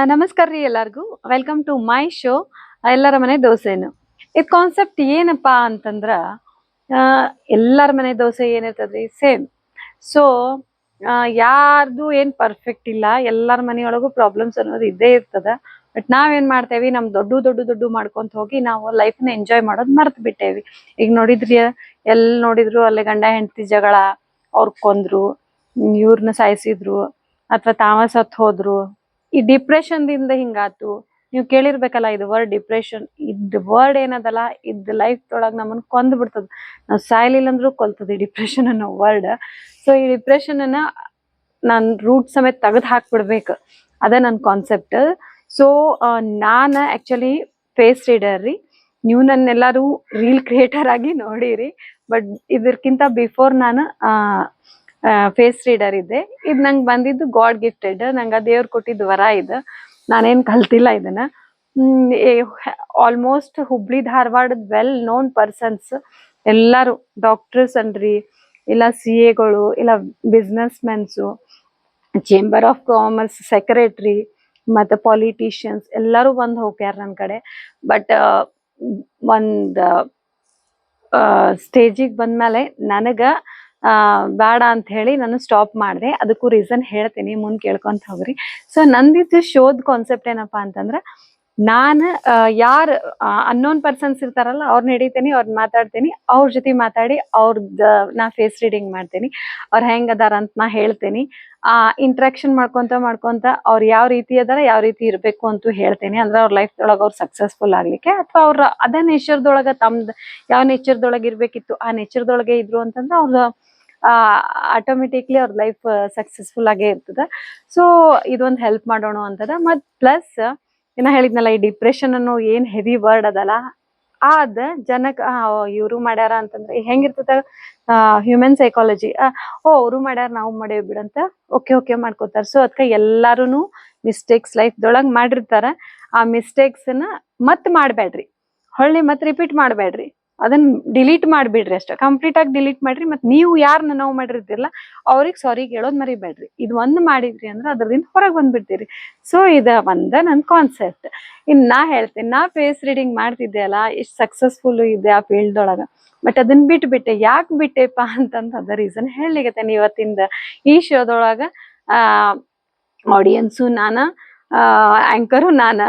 ನಮಸ್ಕಾರ ರೀ ಎಲ್ಲಾರ್ಗೂ. ವೆಲ್ಕಮ್ ಟು ಮೈ ಶೋ ಎಲ್ಲರ ಮನೆ ದೋಸೆನು. ಇದು ಕಾನ್ಸೆಪ್ಟ್ ಏನಪ್ಪಾ ಅಂತಂದ್ರ ಆ, ಎಲ್ಲರ ಮನೆ ದೋಸೆ ಏನಿರ್ತದ್ರಿ ಸೇಮ್. ಸೊ ಯಾರ್ದು ಏನ್ ಪರ್ಫೆಕ್ಟ್ ಇಲ್ಲ, ಎಲ್ಲರ ಮನೆಯೊಳಗೂ ಪ್ರಾಬ್ಲಮ್ಸ್ ಅನ್ನೋದು ಇದ್ದೇ ಇರ್ತದ. ಬಟ್ ನಾವೇನ್ ಮಾಡ್ತೇವಿ, ನಮ್ ದೊಡ್ಡ ಮಾಡ್ಕೊಂತ ಹೋಗಿ ನಾವು ಲೈಫ್ ನ ಎಂಜಾಯ್ ಮಾಡೋದ್ ಮರ್ತ್ ಬಿಟ್ಟೇವಿ. ಈಗ ನೋಡಿದ್ರಿ, ಎಲ್ ನೋಡಿದ್ರು ಅಲ್ಲಿ ಗಂಡ ಹೆಂಡತಿ ಜಗಳ, ಅವ್ರ ಕೊಂದ್ರು, ಇವ್ರನ್ನ ಸಾಯಿಸಿದ್ರು, ಅಥವಾ ತಾವ ಸತ್ ಹೋದ್ರು. ಈ ಡಿಪ್ರೆಷನ್ ದಿಂದ ಹಿಂಗಾತು. ನೀವು ಕೇಳಿರ್ಬೇಕಲ್ಲ, ಇದು ವರ್ಡ್ ಡಿಪ್ರೆಷನ್. ಇದ್ ವರ್ಡ್ ಏನದಲ್ಲ, ಇದ್ ಲೈಫ್ ಒಳಗ್ ನಮ್ಮನ್ ಕೊಂದ್ ಬಿಡ್ತದ. ನಾವ್ ಸಾಯ್ಲಿಲ್ಲ ಅಂದ್ರೂ ಕೊಲ್ತದ ಈ ಡಿಪ್ರೆಷನ್ ಅನ್ನೋ ವರ್ಡ್. ಸೊ ಈ ಡಿಪ್ರೆಷನ್ ಅನ್ನ ನಾನ್ ರೂಟ್ ಸಮೇತ ತೆಗೆದ್ ಹಾಕ್ಬಿಡ್ಬೇಕು, ಅದ ನನ್ ಕಾನ್ಸೆಪ್ಟ್. ಸೊ ನಾನ್ ಆಕ್ಚುಲಿ ಫೇಸ್ ರೀಡರ್ ರೀ. ನೀವು ನನ್ನೆಲ್ಲಾರು ರೀಲ್ ಕ್ರಿಯೇಟರ್ ಆಗಿ ನೋಡಿರಿ, ಬಟ್ ಇದಕ್ಕಿಂತ ಬಿಫೋರ್ ನಾನು ಫೇಸ್ ರೀಡರ್ ಇದ್ದೆ. ಇದ್ ನಂಗೆ ಬಂದಿದ್ದು ಗಾಡ್ ಗಿಫ್ಟೆಡ್, ನಂಗೆ ದೇವ್ರು ಕೊಟ್ಟಿದ್ದು ವರ ಇದು. ನಾನೇನ್ ಕಲ್ತಿಲ್ಲ ಇದನ್ನ. ಆಲ್ಮೋಸ್ಟ್ ಹುಬ್ಳಿ ಧಾರವಾಡದ ವೆಲ್ ನೋನ್ ಪರ್ಸನ್ಸ್ ಎಲ್ಲಾರು ಡಾಕ್ಟರ್ಸ್ ಅನ್ರಿ, ಇಲ್ಲ CA ಗಳು, ಇಲ್ಲ business mens, chamber of commerce secretary, ಮತ್ತೆ ಪಾಲಿಟಿಷಿಯನ್ಸ್ ಎಲ್ಲಾರು ಬಂದ್ ಹೋಗ್ಯಾರ ನನ್ ಕಡೆ. ಬಟ್ ಒಂದ್ ಸ್ಟೇಜಿಗೆ ಬಂದ್ಮೇಲೆ ನನಗ ಬೇಡ ಅಂತ ಹೇಳಿ ನಾನು ಸ್ಟಾಪ್ ಮಾಡಿದೆ. ಅದಕ್ಕೂ ರೀಸನ್ ಹೇಳ್ತೀನಿ, ಮುಂದ್ ಕೇಳ್ಕೊಂತ ಹೋಗ್ರಿ. ಸೊ ನಂದಿದ್ದು ಶೋದ್ ಕಾನ್ಸೆಪ್ಟ್ ಏನಪ್ಪಾ ಅಂತಂದ್ರ, ನಾನ್ ಯಾರ್ ಅನ್ನೋನ್ ಪರ್ಸನ್ಸ್ ಇರ್ತಾರಲ್ಲ ಅವ್ರನ್ನ ಹಿಡಿತೀನಿ, ಅವ್ರನ್ನ ಮಾತಾಡ್ತೀನಿ, ಅವ್ರ ಜೊತೆ ಮಾತಾಡಿ ಅವ್ರದ್ ನಾ ಫೇಸ್ ರೀಡಿಂಗ್ ಮಾಡ್ತೀನಿ. ಅವ್ರ ಹೆಂಗ್ ಅದಾರ ಅಂತ ನಾ ಹೇಳ್ತೀನಿ. ಇಂಟ್ರಾಕ್ಷನ್ ಮಾಡ್ಕೊಂತ ಅವ್ರ ಯಾವ ರೀತಿ ಅದಾರ, ಯಾವ ರೀತಿ ಇರ್ಬೇಕು ಅಂತೂ ಹೇಳ್ತೀನಿ. ಅಂದ್ರೆ ಅವ್ರ ಲೈಫ್ ಒಳಗ ಅವ್ರ ಸಕ್ಸಸ್ಫುಲ್ ಆಗ್ಲಿಕ್ಕೆ, ಅಥವಾ ಅವ್ರ ಅದೇ ನೇಚರ್ದೊಳಗ ತಮ್ದ್ ಯಾವ ನೇಚರ್ದೊಳಗ ಇರ್ಬೇಕಿತ್ತು ಆ ನೇಚರ್ದೊಳಗೆ ಇದ್ರು ಅಂತಂದ್ರೆ ಅವ್ರ ಆಟೋಮೆಟಿಕ್ಲಿ ಅವ್ರ ಲೈಫ್ ಸಕ್ಸಸ್ಫುಲ್ ಆಗೇ ಇರ್ತದ. ಸೊ ಇದೊಂದು ಹೆಲ್ಪ್ ಮಾಡೋಣ ಅಂತದ. ಮತ್ ಪ್ಲಸ್ ಏನ ಹೇಳಿದ್ನಲ್ಲ, ಈ ಡಿಪ್ರೆಷನ್ ಅನ್ನೋ ಏನ್ ಹೆವಿ ವರ್ಡ್ ಅದಲ್ಲ, ಅದ್ ಜನಕ್ ಇವ್ರು ಮಾಡ್ಯಾರ ಅಂತಂದ್ರೆ ಹೆಂಗಿರ್ತದ, ಹ್ಯೂಮನ್ ಸೈಕಾಲಜಿ, ಅವ್ರು ಮಾಡ್ಯಾರ ನಾವು ಮಾಡೇವ್ ಬಿಡಂತ ಓಕೆ ಮಾಡ್ಕೋತಾರ. ಸೊ ಅದಕ್ಕೆ ಎಲ್ಲಾರುನು ಮಿಸ್ಟೇಕ್ಸ್ ಲೈಫ್ದೊಳಗ್ ಮಾಡಿರ್ತಾರ. ಆ ಮಿಸ್ಟೇಕ್ಸ್ ನ ಮತ್ ಮಾಡ್ಬೇಡ್ರಿ, ಹೊಳ್ಳಿ ಮತ್ ರಿಪೀಟ್ ಮಾಡ್ಬೇಡ್ರಿ, ಅದನ್ನ ಡಿಲೀಟ್ ಮಾಡ್ಬಿಡ್ರಿ. ಅಷ್ಟ ಕಂಪ್ಲೀಟ್ ಆಗಿ ಡಿಲೀಟ್ ಮಾಡ್ರಿ. ಮತ್ ನೀವು ಯಾರನ್ನ ನೋವು ಮಾಡಿರ್ತಿರಲ್ಲ ಅವ್ರಿಗೆ ಸಾರಿ ಕೇಳೋದ್ ಮರಿಬೇಡ್ರಿ. ಇದು ಒಂದ್ ಮಾಡಿದ್ರಿ ಅಂದ್ರ ಅದ್ರಿಂದ ಹೊರಗ್ ಬಂದ್ಬಿಡ್ತೀರಿ. ಸೊ ಇದ ಒಂದ ನನ್ ಕಾನ್ಸೆಪ್ಟ್. ಇನ್ ನಾ ಹೇಳ್ತೀನಿ, ನಾ ಫೇಸ್ ರೀಡಿಂಗ್ ಮಾಡ್ತಿದ್ದೆ ಅಲ್ಲ, ಇಷ್ಟ ಸಕ್ಸಸ್ಫುಲ್ ಇದೆ ಆ ಫೀಲ್ಡ್ ಒಳಗ. ಬಟ್ ಅದನ್ನ ಬಿಟ್ಬಿಟ್ಟೆ. ಯಾಕೆ ಬಿಟ್ಟೆಪಾ ಅಂತಂದ ಅದ ರೀಸನ್ ಹೇಳಿಗತ್ತೇನೆ ಇವತ್ತಿಂದ ಈ ಶೋದೊಳಗ. ಆ ಆಡಿಯನ್ಸು ನಾನ, ಆಂಕರು ನಾನ.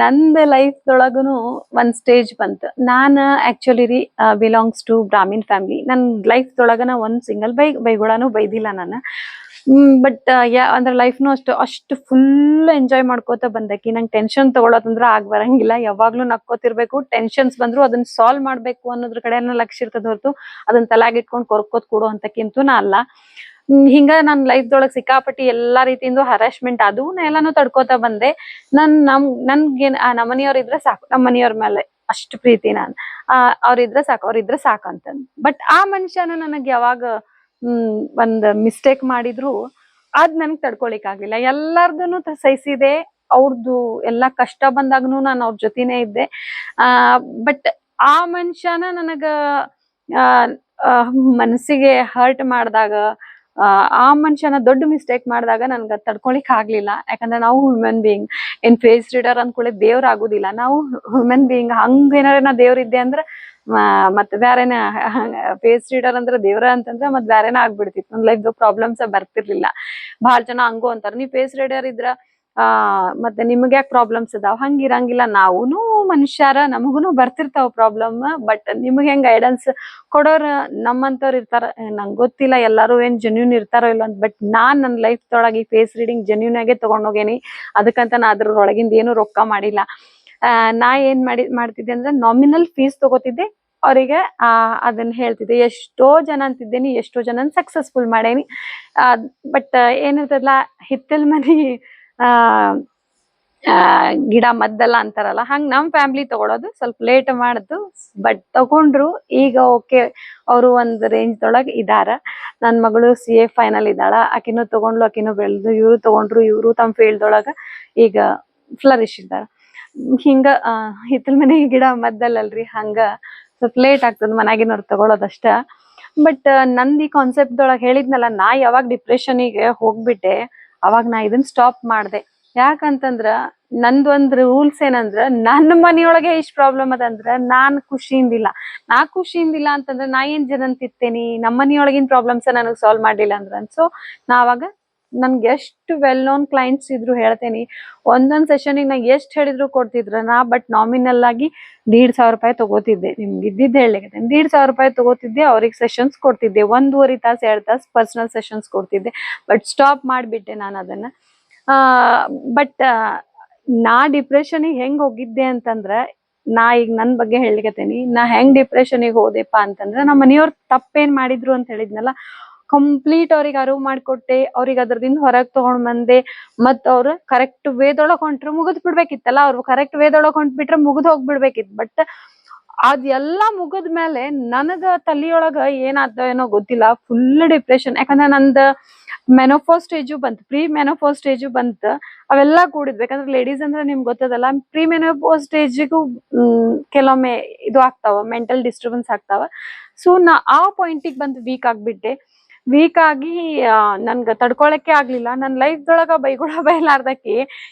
ನಂದ್ ಲೈಫ್ದೊಳಗುನು ಒಂದ್ ಸ್ಟೇಜ್ ಬಂತು. ನಾನ್ ಆಕ್ಚುಲಿ ರೀ ಬಿಲಾಂಗ್ಸ್ ಟು ಬ್ರಾಹ್ಮಿನ್ ಫ್ಯಾಮಿಲಿ. ನನ್ ಲೈಫ್ದೊಳಗನ ಒಂದ್ ಸಿಂಗಲ್ ಬೈಗುಳಾನು ಬೈದಿಲ್ಲ ನಾನು. ಬಟ್ ಅಂದ್ರೆ ಲೈಫ್ನು ಅಷ್ಟು ಫುಲ್ ಎಂಜಾಯ್ ಮಾಡ್ಕೋತ ಬಂದಕಿ. ನಂಗೆ ಟೆನ್ಷನ್ ತಗೊಳೋದಂದ್ರ ಆಗ್ ಬರಂಗಿಲ್ಲ. ಯಾವಾಗ್ಲೂ ನಕ್ಕೋತಿರ್ಬೇಕು. ಟೆನ್ಷನ್ಸ್ ಬಂದ್ರು ಅದನ್ನ ಸಾಲ್ವ್ ಮಾಡ್ಬೇಕು ಅನ್ನೋದ್ರ ಕಡೆನ ಲಕ್ಷ್ಯ ಇರ್ತದ ಹೊರತು ಅದನ್ನ ತಲೆಯಾಗ ಇಟ್ಕೊಂಡ್ ಕೊರ್ಕೋತ್ ಕೊಡು ಅಂತಕ್ಕಿಂತೂ ನಾ ಅಲ್ಲ. ಹಿಂಗ ನನ್ ಲೈಫ್ದೊಳಗ್ ಸಿಕ್ಕಾಪಟ್ಟಿ ಎಲ್ಲಾ ರೀತಿಯಿಂದ ಹರಾಸ್ಮೆಂಟ್ ಅದು ಎಲ್ಲಾನು ತಡ್ಕೋತ ಬಂದೆ. ನನ್ಗೇನ್ ನಮ್ಮನಿಯವ್ರ ಇದ್ರೆ ಸಾಕು, ನಮ್ಮ ಮನಿಯವ್ರ ಮೇಲೆ ಅಷ್ಟು ಪ್ರೀತಿ ನಾನ್. ಅವ್ರಿದ್ರೆ ಸಾಕು ಅಂತಂದ್. ಬಟ್ ಆ ಮನುಷ್ಯನ ನನಗ್ ಯಾವಾಗ ಒಂದ್ ಮಿಸ್ಟೇಕ್ ಮಾಡಿದ್ರು ಅದ್ ನನ್ಗ್ ತಡ್ಕೊಳಿಕ್ ಆಗ್ಲಿಲ್ಲ. ಎಲ್ಲಾರ್ದುನು ಸಹಿಸಿದೆ. ಅವ್ರದ್ದು ಎಲ್ಲಾ ಕಷ್ಟ ಬಂದಾಗ್ನು ನಾನು ಅವ್ರ ಜೊತೆನೇ ಇದ್ದೆ. ಬಟ್ ಆ ಮನುಷ್ಯನ ನನಗ ಮನಸ್ಸಿಗೆ ಹರ್ಟ್ ಮಾಡಿದಾಗ, ಆ ಮನುಷ್ಯನ ದೊಡ್ಡ ಮಿಸ್ಟೇಕ್ ಮಾಡಿದಾಗ ನನ್ಗ ತಡ್ಕೊಳಿಕ್ ಆಗ್ಲಿಲ್ಲ. ಯಾಕಂದ್ರೆ ನಾವು ಹ್ಯೂಮನ್ ಬೀಯಿಂಗ್. ಏನ್ ಫೇಸ್ ರೀಡರ್ ಅಂದ್ಕೂಳೆ ದೇವ್ರ ಆಗುದಿಲ್ಲ, ನಾವು ಹ್ಯೂಮನ್ ಬೀಯಿಂಗ್. ಹಂಗ ಏನಾರ ದೇವ್ರ ಇದ್ದೆ ಅಂದ್ರ ಮತ್ ಬ್ಯಾರೇನ, ಫೇಸ್ ರೀಡರ್ ಅಂದ್ರ ದೇವ್ರ ಅಂತಂದ್ರ ಮತ್ ಬ್ಯಾರೇನ ಆಗ್ಬಿಡ್ತಿತ್ತು. ನನ್ ಲೈಫ್ ಪ್ರಾಬ್ಲಮ್ಸ್ ಬರ್ತಿರ್ಲಿಲ್ಲ. ಬಹಳ ಜನ ಹಂಗು ಅಂತಾರ, ನೀವ್ ಫೇಸ್ ರೀಡರ್ ಇದ್ರ ಮತ್ತೆ ನಿಮ್ಗೆ ಯಾಕೆ ಪ್ರಾಬ್ಲಮ್ಸ್ ಅದಾವ. ಹಂಗ ಇರಂಗಿಲ್ಲ, ನಾವುನು ಮನುಷ್ಯರ, ನಮಗುನು ಬರ್ತಿರ್ತಾವ ಪ್ರಾಬ್ಲಮ್. ಬಟ್ ನಿಮ್ಗೆ ಹೆಂಗ್ ಗೈಡೆನ್ಸ್ ಕೊಡೋರ್ ನಮ್ಮಂತವ್ರ ಇರ್ತಾರ. ನಂಗೆ ಗೊತ್ತಿಲ್ಲ ಎಲ್ಲಾರು ಏನ್ ಜೆನ್ಯೂನ್ ಇರ್ತಾರೋ ಇಲ್ಲ ಅಂತ. ಬಟ್ ನಾನ್ ನನ್ ಲೈಫ್ ತೊಳಗಿ ಫೇಸ್ ರೀಡಿಂಗ್ ಜೆನ್ಯೂನ್ ಆಗೇ ತಗೊಂಡೋಗೇನಿ. ಅದಕ್ಕಂತ ನಾ ಅದ್ರೊಳಗಿಂದ ಏನು ರೊಕ್ಕ ಮಾಡಿಲ್ಲ. ನಾ ಏನ್ ಮಾಡ್ತಿದ್ದೆ ಅಂದ್ರೆ ನಾಮಿನಲ್ ಫೀಸ್ ತಗೋತಿದ್ದೆ. ಅವರಿಗೆ ಅದನ್ನ ಹೇಳ್ತಿದ್ದೆ. ಎಷ್ಟೋ ಜನ ಅಂತಿದ್ದೇನಿ, ಎಷ್ಟೋ ಜನ ಸಕ್ಸಸ್ಫುಲ್ ಮಾಡೇನಿ. ಬಟ್ ಏನಿರ್ತದಲ್ಲ, ಹಿತ್ತಲ್ ಮನಿ ಗಿಡ ಮದ್ದಲ್ಲ ಅಂತಾರಲ್ಲ, ಹಂಗ್ ನಮ್ ಫ್ಯಾಮಿಲಿ ತಗೊಳೋದು ಸ್ವಲ್ಪ ಲೇಟ್ ಮಾಡುದು. ಬಟ್ ತಗೊಂಡ್ರು ಈಗ ಓಕೆ, ಅವರು ಒಂದ್ ರೇಂಜ್ ಇದಾರ. ನನ್ ಮಗಳು CA ಫೈನಲ್ ಇದ್ದಾಳ. ಆಕಿನೂ ತಗೊಂಡ್ಲು, ಆಕಿನೂ ಬೆಳ್ದು. ಇವ್ರು ತಗೊಂಡ್ರು, ಇವ್ರು ತಮ್ಮ ಫೀಲ್ಡ್ ಒಳಗ ಈಗ ಫ್ಲರಿಶ್ ಇದ್ದಾರ. ಹಿಂಗ ಹಿತ್ತಲ್ ಮನಿ ಗಿಡ ಮದ್ದಲ್ಲಲ್ರಿ, ಹಂಗ ಸ್ವಲ್ಪ ಲೇಟ್ ಆಗ್ತದ ಮನ್ಯಾಗಿನವ್ರು ತಗೊಳೋದಷ್ಟ. ಬಟ್ ನಂದ್ ಈ ಕಾನ್ಸೆಪ್ಟ್ ಹೇಳಿದ್ನಲ್ಲ, ನಾ ಯಾವಾಗ ಡಿಪ್ರೆಷನ್ಗೆ ಹೋಗ್ಬಿಟ್ಟೆ ಅವಾಗ ನಾ ಇದನ್ನ ಸ್ಟಾಪ್ ಮಾಡ್ದೆ. ಯಾಕಂತಂದ್ರ ನಂದೊಂದ್ ರೂಲ್ಸ್ ಏನಂದ್ರ ನನ್ನ ಮನಿಯೊಳಗೆ ಇಷ್ಟ ಪ್ರಾಬ್ಲಮ್ ಅದಂದ್ರ ನಾನ್ ಖುಷಿಯಿಂದಿಲ್ಲ ಅಂತಂದ್ರ ನಾ ಏನ್ ಜನನ್ ತಿತ್ತೇನಿ ನಮ್ಮ ಮನಿಯೊಳಗಿನ ಪ್ರಾಬ್ಲಮ್ಸ್ ನನಗ್ ಸಾಲ್ವ್ ಮಾಡ್ಲಿಲ್ಲ ಅಂದ್ರ ಸೊ ನಾವಾಗ ನನ್ಗೆ ಎಷ್ಟು ವೆಲ್ ನೋನ್ ಕ್ಲೈಂಟ್ಸ್ ಇದ್ರು ಹೇಳ್ತೇನಿ, ಒಂದೊಂದ್ ಸೆಷನ್ಗೆ ನಾ ಎಷ್ಟ್ ಹೇಳಿದ್ರು ಕೊಡ್ತಿದ್ರ ನಾ, ಬಟ್ ನಾಮಿನಲ್ ಆಗಿ 1,500 ರೂಪಾಯಿ ತಗೋತಿದ್ದೆ. ನಿಮ್ಗೆ ಇದ್ದಿದ್ದು ಹೇಳಲಿಕ್ಕೆ 1,500 ರೂಪಾಯಿ ತಗೋತಿದ್ದೆ, ಅವ್ರಿಗೆ ಸೆಷನ್ಸ್ ಕೊಡ್ತಿದ್ದೆ, 1.5 ತಾಸು 2 ತಾಸು ಪರ್ಸನಲ್ ಸೆಷನ್ಸ್ ಕೊಡ್ತಿದ್ದೆ. ಬಟ್ ಸ್ಟಾಪ್ ಮಾಡ್ಬಿಟ್ಟೆ ನಾನು ಅದನ್ನ. ಬಟ್ ನಾ ಡಿಪ್ರೆಷನ್ಗೆ ಹೆಂಗ್ ಹೋಗಿದ್ದೆ ಅಂತಂದ್ರ, ನಾ ಈಗ ನನ್ ಬಗ್ಗೆ ಹೇಳಿಕತ್ತೇನಿ, ನಾ ಹೆಂಗ್ ಡಿಪ್ರೆಷನ್ಗೆ ಹೋದೆಪ್ಪ ಅಂತಂದ್ರ ನಮ್ಮ ಮನೆಯವ್ರ ತಪ್ಪೇನ್ ಮಾಡಿದ್ರು ಅಂತ ಹೇಳಿದ್ನಲ್ಲ, ಕಂಪ್ಲೀಟ್ ಅವ್ರಿಗೆ ಅರಿವು ಮಾಡ್ಕೊಟ್ಟೆ, ಅವ್ರಿಗೆ ಅದ್ರದಿಂದ ಹೊರಗ್ ತಗೊಂಡ್ ಬಂದೆ. ಮತ್ ಅವ್ರು ಕರೆಕ್ಟ್ ವೇದೊಳಗ್ ಹೊಂಟ್ರು ಮುಗಿದ್ ಬಿಡ್ಬೇಕಿತ್ತಲ್ಲ, ಅವ್ರು ಕರೆಕ್ಟ್ ವೇದೊಳಗ್ ಹೊಂಟ್ಬಿಟ್ರೆ ಮುಗಿದ್ ಹೋಗ್ಬಿಡ್ಬೇಕಿತ್ತು. ಬಟ್ ಅದೆಲ್ಲಾ ಮುಗಿದ್ಮೇಲೆ ನನಗ ತಲಿಯೊಳಗ ಏನಾದ ಏನೋ ಗೊತ್ತಿಲ್ಲ, ಫುಲ್ ಡಿಪ್ರೆಷನ್. ಯಾಕಂದ್ರೆ ನಂದ ಮೆನೋಪಾಸ್ ಸ್ಟೇಜು ಬಂತು, ಪ್ರೀ ಮೆನೋಪಾಸ್ ಸ್ಟೇಜು ಬಂತ, ಅವೆಲ್ಲಾ ಕೂಡಿದ್ವು. ಯಾಕಂದ್ರೆ ಲೇಡೀಸ್ ಅಂದ್ರೆ ನಿಮ್ಗೆ ಗೊತ್ತದಲ್ಲ, ಪ್ರೀ ಮೆನೋಪಾಸ್ ಸ್ಟೇಜಿಗೂ ಕೆಲವೊಮ್ಮೆ ಇದು ಆಗ್ತಾವ, ಮೆಂಟಲ್ ಡಿಸ್ಟರ್ಬೆನ್ಸ್ ಆಗ್ತಾವ. ಸೊ ನಾ ಆ ಪಾಯಿಂಟಿಗೆ ಬಂದು ವೀಕ್ ಆಗ್ಬಿಟ್ಟೆ. ವೀಕ್ ಆಗಿ ನನ್ಗ ತಡ್ಕೊಳಕ್ಕೆ ಆಗ್ಲಿಲ್ಲ. ನನ್ ಲೈಫ್ದೊಳಗ ಬೈಗುಳ ಬೈಲಾರ್ದಕ್ಕೆ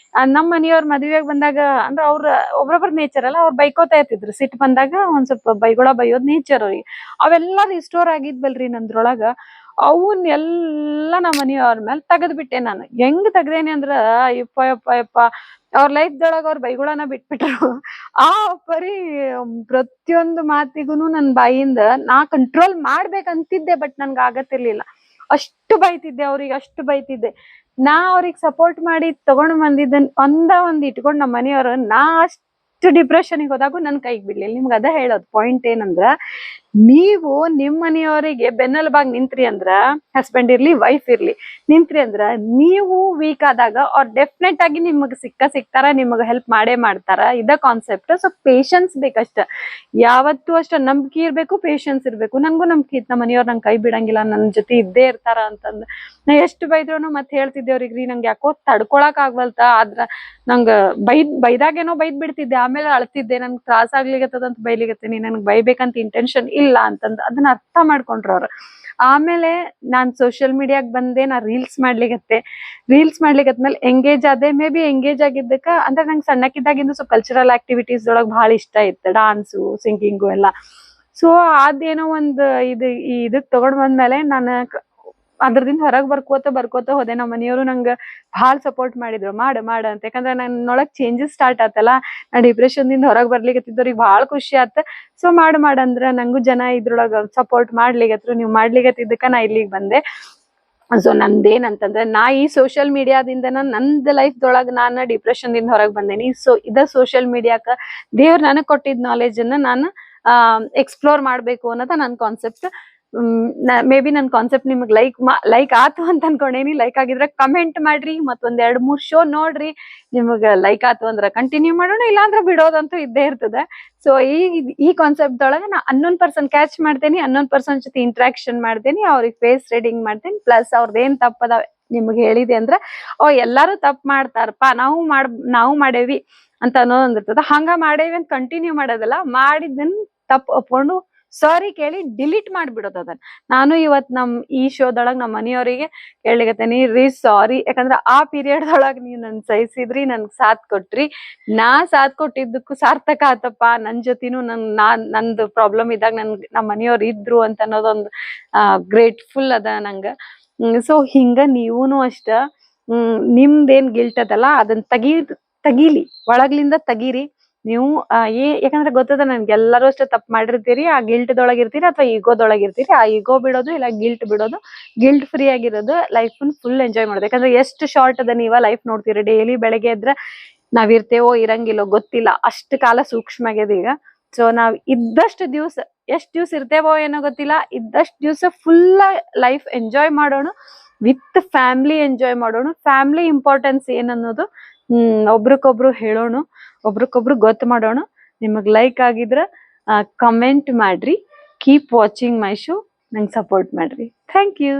ನಮ್ಮ ಮನೆಯವ್ರ ಮದ್ವೆಗ್ ಬಂದಾಗ, ಅಂದ್ರೆ ಅವ್ರ ಒಬ್ರೊಬ್ರ ನೇಚರ್ ಅಲ್ಲ, ಅವ್ರು ಬೈಕೋತಾ ಇರ್ತಿದ್ರು. ಸಿಟ್ಟು ಬಂದಾಗ ಒಂದ್ ಸ್ವಲ್ಪ ಬೈಗುಳ ಬೈಯೋದ್ ನೇಚರ್ ಅವ್ರಿಗೆ. ಅವೆಲ್ಲಾ ರಿಸ್ಟೋರ್ ಆಗಿದ್ವಲ್ರಿ ನಂದ್ರೊಳಗ, ಅವನ್ ಎಲ್ಲಾ ನಮ್ಮ ಮನೆಯವ್ರ ಮೇಲೆ ತೆಗದ್ಬಿಟ್ಟೆ ನಾನು. ಹೆಂಗ್ ತೆಗ್ದೇನಿ ಅಂದ್ರ, ಯಪ್ಪ ಅವ್ರ ಲೈಫ್ದೊಳಗ ಅವ್ರ ಬೈಗುಳನ ಬಿಟ್ಬಿಟ್ರು. ಆ ಪರಿ ಪ್ರತಿಯೊಂದು ಮಾತಿಗೂನು ನನ್ ಬಾಯಿಂದ ನಾ ಕಂಟ್ರೋಲ್ ಮಾಡ್ಬೇಕಂತಿದ್ದೆ, ಬಟ್ ನನ್ಗ ಆಗತ್ತಿರ್ಲಿಲ್ಲ. ಅಷ್ಟು ಬೈತಿದ್ದೆ ಅವ್ರಿಗೆ, ಅಷ್ಟು ಬೈತಿದ್ದೆ. ನಾ ಅವ್ರಿಗೆ ಸಪೋರ್ಟ್ ಮಾಡಿ ತಗೊಂಡ್ ಬಂದಿದ್ದನ್ ಒಂದ್ ಇಟ್ಕೊಂಡ್ ನಮ್ಮ ಮನೆಯವ್ರು ನಾ ಅಷ್ಟು ಡಿಪ್ರೆಷನ್ಗೆ ಹೋದಾಗೂ ನನ್ ಕೈಗೆ ಬಿಡ್ಲಿಲ್ಲ. ನಿಮ್ಗೆ ಅದ ಹೇಳೋದು ಪಾಯಿಂಟ್ ಏನಂದ್ರ, ನೀವು ನಿಮ್ ಮನೆಯವರಿಗೆ ಬೆನ್ನೆಲುಬಾಗಿ ನಿಂತ್ರಿ ಅಂದ್ರ, ಹಸ್ಬೆಂಡ್ ಇರ್ಲಿ ವೈಫ್ ಇರ್ಲಿ, ನಿಂತ್ರಿ ಅಂದ್ರ ನೀವು ವೀಕ್ ಆದಾಗ ಅವ್ರು ಡೆಫಿನೆಟ್ ಆಗಿ ನಿಮಗ್ ಸಿಗ್ತಾರ, ನಿಮಗ್ ಹೆಲ್ಪ್ ಮಾಡೇ ಮಾಡ್ತಾರ. ಇದ ಕಾನ್ಸೆಪ್ಟ್. ಸೊ ಪೇಶನ್ಸ್ ಬೇಕಷ್ಟ. ಯಾವತ್ತೂ ಅಷ್ಟ ನಂಬಿಕೆ ಇರ್ಬೇಕು, ಪೇಶನ್ಸ್ ಇರ್ಬೇಕು. ನನ್ಗೂ ನಂಬಿಕೆ ಇತ್ತು, ನಮ್ಮ ಮನೆಯವ್ರು ನಂಗೆ ಕೈ ಬಿಡಂಗಿಲ್ಲ, ನನ್ ಜೊತೆ ಇದ್ದೇ ಇರ್ತಾರ ಅಂತಂದ್. ನಾ ಎಷ್ಟು ಬೈದ್ರುನು ಮತ್ತೆ ಹೇಳ್ತಿದ್ದೆ ಅವ್ರಿಗ್ರಿ, ನಂಗೆ ಯಾಕೋ ತಡ್ಕೊಳಕ್ ಆಗ್ವಲ್ತ. ಆದ್ರ ನಂಗ ಬೈದಾಗೇನೋ ಬೈದ್ ಬಿಡ್ತಿದ್ದೆ, ಆಮೇಲೆ ಅಳ್ತಿದ್ದೆ, ನನ್ಗೆ ತ್ರಾಸ ಆಗ್ಲಿಗತ್ತದಂತ ಬೈಲಿಗತ್ತೀನಿ, ನನ್ಗೆ ಬೈಬೇಕಂತ ಇಂಟೆನ್ಷನ್ ಇಲ್ಲ ಅಂತಂದ್. ಅದನ್ನ ಅರ್ಥ ಮಾಡ್ಕೊಂಡ್ರ ಅವ್ರು. ಆಮೇಲೆ ನಾನ್ ಸೋಷಿಯಲ್ ಮೀಡಿಯಾಗ್ ಬಂದೆ, ನಾ ರೀಲ್ಸ್ ಮಾಡ್ಲಿಕತ್ಮೇಲೆ ಎಂಗೇಜ್ ಆದೆ. ಮೇ ಬಿ ಎಂಗೇಜ್ ಆಗಿದ್ದಕ್ಕ ಅಂದ್ರೆ ನಂಗೆ ಸಣ್ಣಕ್ಕಿದ್ದಾಗಿಂದ ಸ್ವಲ್ಪ ಕಲ್ಚರಲ್ ಆಕ್ಟಿವಿಟೀಸ್ ಒಳಗ್ ಬಹಳ ಇಷ್ಟ ಇತ್ತು, ಡಾನ್ಸು, ಸಿಂಗಿಂಗು ಎಲ್ಲ. ಸೊ ಅದೇನೋ ಒಂದ್ ಇದಕ್ ತಗೊಂಡ್ ಬಂದ್ಮೇಲೆ ನಾನು ಅದ್ರದಿಂದ ಹೊರಗ್ ಬರ್ಕೋತ ಹೋದೆ. ನಮ್ಮ ಮನೆಯವರು ನಂಗ ಭಾಳ ಸಪೋರ್ಟ್ ಮಾಡಿದ್ರು, ಮಾಡ ಅಂತ. ಯಾಕಂದ್ರೆ ನನ್ನೊಳಗ್ ಚೇಂಜಸ್ ಸ್ಟಾರ್ಟ್ ಆತಲ್ಲ, ನಾ ಡಿಪ್ರೆಷನ್ ದಿಂದ ಹೊರಗ್ ಬರ್ಲಿಕತ್ತಿದ್ದವ್ರಿಗೆ ಭಾಳ ಖುಷಿ ಆತ. ಸೊ ಅಂದ್ರ ನಂಗೂ ಜನ ಇದ್ರೊಳಗ ಸಪೋರ್ಟ್ ಮಾಡ್ಲಿಕತ್ರು. ನೀವು ಮಾಡ್ಲಿಕತ್ತಿದ್ದಕ್ಕ ನಾ ಇಲ್ಲಿಗೆ ಬಂದೆ. ಸೊ ನಂದೇನಂತಂದ್ರೆ, ನಾ ಈ ಸೋಷಿಯಲ್ ಮೀಡಿಯಾದಿಂದನ ನಂದ್ ಲೈಫ್ದೊಳಗ ನಾನು ಡಿಪ್ರೆಷನ್ ದಿಂದ ಹೊರಗ್ ಬಂದೇನಿ. ಸೊ ಇದ ಸೋಷಿಯಲ್ ಮೀಡಿಯಾಕ ದೇವ್ರ ನನಗ್ ಕೊಟ್ಟಿದ್ ನಾಲೆಜ್ ಅನ್ನ ನಾನು ಎಕ್ಸ್ಪ್ಲೋರ್ ಮಾಡ್ಬೇಕು ಅನ್ನೋದ ನನ್ ಕಾನ್ಸೆಪ್ಟ್. ಮೇ ಬಿ ನನ್ ಕಾನ್ಸೆಪ್ಟ್ ನಿಮ್ಗೆ ಲೈಕ್ ಆತು ಅಂತ ಅನ್ಕೊಂಡೇನಿ. ಲೈಕ್ ಆಗಿದ್ರೆ ಕಮೆಂಟ್ ಮಾಡ್ರಿ, ಮತ್ತೊಂದ್ 2-3 ಶೋ ನೋಡ್ರಿ. ನಿಮಗ ಲೈಕ್ ಆತು ಅಂದ್ರ ಕಂಟಿನ್ಯೂ ಮಾಡೋಣ, ಇಲ್ಲಾಂದ್ರ ಬಿಡೋದಂತೂ ಇದ್ದೇ ಇರ್ತದೆ. ಸೊ ಈ ಕಾನ್ಸೆಪ್ಟ್ ಒಳಗ ನಾ ಅನ್ನೋನ್ ಪರ್ಸನ್ ಕ್ಯಾಚ್ ಮಾಡ್ತೇನಿ, ಅನ್ನೋನ್ ಪರ್ಸನ್ ಜೊತೆ ಇಂಟ್ರಾಕ್ಷನ್ ಮಾಡ್ತೇನಿ, ಅವ್ರಿಗೆ ಫೇಸ್ ರೀಡಿಂಗ್ ಮಾಡ್ತೇನಿ. ಪ್ಲಸ್ ಅವ್ರದ್ದು ಏನ್ ತಪ್ಪದ ನಿಮ್ಗೆ ಹೇಳಿದೆ ಅಂದ್ರ, ಎಲ್ಲಾರು ತಪ್ಪು ಮಾಡ್ತಾರಪ್ಪ, ನಾವು ಮಾಡೇವಿ ಅಂತ ಅನ್ನೋದೊಂದಿರ್ತದ. ಹಂಗ ಮಾಡೇವಿ ಅಂತ ಕಂಟಿನ್ಯೂ ಮಾಡೋದಲ್ಲ, ಮಾಡಿದ್ದನ್ ತಪ್ಪು ಒಪ್ಕೊಂಡು ಸಾರಿ ಕೇಳಿ ಡಿಲೀಟ್ ಮಾಡ್ಬಿಡೋದು ಅದನ್ನ. ನಾನು ಇವತ್ ಈ ಶೋದೊಳಗ್ ನಮ್ಮ ಮನೆಯವರಿಗೆ ಕೇಳಲಿಕತ್ತೇನಿ ರೀ, ಸಾರಿ. ಯಾಕಂದ್ರ ಆ ಪೀರಿಯಡ್ ಒಳಗ್ ನೀವ್ ನನ್ ಸಹಿಸಿದ್ರಿ, ನನ್ಗ್ ಸಾಥ್ ಕೊಟ್ರಿ. ನಾ ಸಾಥ್ ಕೊಟ್ಟಿದ್ದಕ್ಕೂ ಸಾರ್ಥಕ ಆತಪ್ಪ. ನನ್ ಜೊತಿನೂ ನಂದು ಪ್ರಾಬ್ಲಮ್ ಇದ್ದಾಗ ನಮ್ಮ ಮನೆಯವ್ರು ಇದ್ರು ಅಂತ ಅನ್ನೋದೊಂದು ಗ್ರೇಟ್ಫುಲ್ ಅದ ನಂಗ. ಸೊ ಹಿಂಗ ನೀವೂನು ಅಷ್ಟ ನಿಮ್ದೇನ್ ಗಿಲ್ಟ್ ಅದಲ್ಲ, ಅದನ್ನ ತಗೀಲಿ, ಒಳಗ್ಲಿಂದ ತಗೀರಿ ನೀವು. ಯಾಕಂದ್ರೆ ಗೊತ್ತದ ನನ್ಗೆ, ಎಲ್ಲರೂ ಅಷ್ಟೇ ತಪ್ಪು ಮಾಡಿರ್ತೀರಿ, ಆ ಗಿಲ್ಟ್ದೊಳಗ್ ಇರ್ತೀರಿ ಅಥವಾ ಈಗೋದೊಳಗ್ ಇರ್ತೀರಿ. ಆ ಈಗೋ ಬಿಡೋದು ಇಲ್ಲ ಗಿಲ್ಟ್ ಬಿಡೋದು, ಗಿಲ್ಟ್ ಫ್ರೀ ಆಗಿರೋದು, ಲೈಫ್ ಫುಲ್ ಎಂಜಾಯ್ ಮಾಡೋದು. ಯಾಕಂದ್ರೆ ಎಷ್ಟು ಶಾರ್ಟ್ ಅದ, ನೀವ ಲೈಫ್ ನೋಡ್ತೀರಿ. ಡೈಲಿ ಬೆಳಗ್ಗೆ ಎದ್ರೆ ನಾವ್ ಇರ್ತೇವೋ ಇರಂಗಿಲ್ಲೋ ಗೊತ್ತಿಲ್ಲ, ಅಷ್ಟು ಕಾಲ ಸೂಕ್ಷ್ಮ ಆಗ್ಯದ ಈಗ. ಸೊ ನಾವ್ ಇದ್ದಷ್ಟು ದಿವ್ಸ, ಎಷ್ಟ್ ದಿವ್ಸ ಇರ್ತೇವೋ ಏನೋ ಗೊತ್ತಿಲ್ಲ, ಇದ್ದಷ್ಟು ದಿವ್ಸ ಫುಲ್ ಲೈಫ್ ಎಂಜಾಯ್ ಮಾಡೋಣ, ವಿತ್ ಫ್ಯಾಮಿಲಿ ಎಂಜಾಯ್ ಮಾಡೋಣ. ಫ್ಯಾಮಿಲಿ ಇಂಪಾರ್ಟೆನ್ಸ್ ಏನನ್ನೋದು ಒಬ್ರಿಗೊಬ್ರು ಹೇಳೋಣ, ಒಬ್ರಿಗೊಬ್ರು ಗೊತ್ತು ಮಾಡೋಣ. ನಿಮಗ್ ಲೈಕ್ ಆಗಿದ್ರ ಕಮೆಂಟ್ ಮಾಡ್ರಿ. ಕೀಪ್ ವಾಚಿಂಗ್ ಮೈ ಶೋ, ನಂಗೆ ಸಪೋರ್ಟ್ ಮಾಡ್ರಿ. Thank you.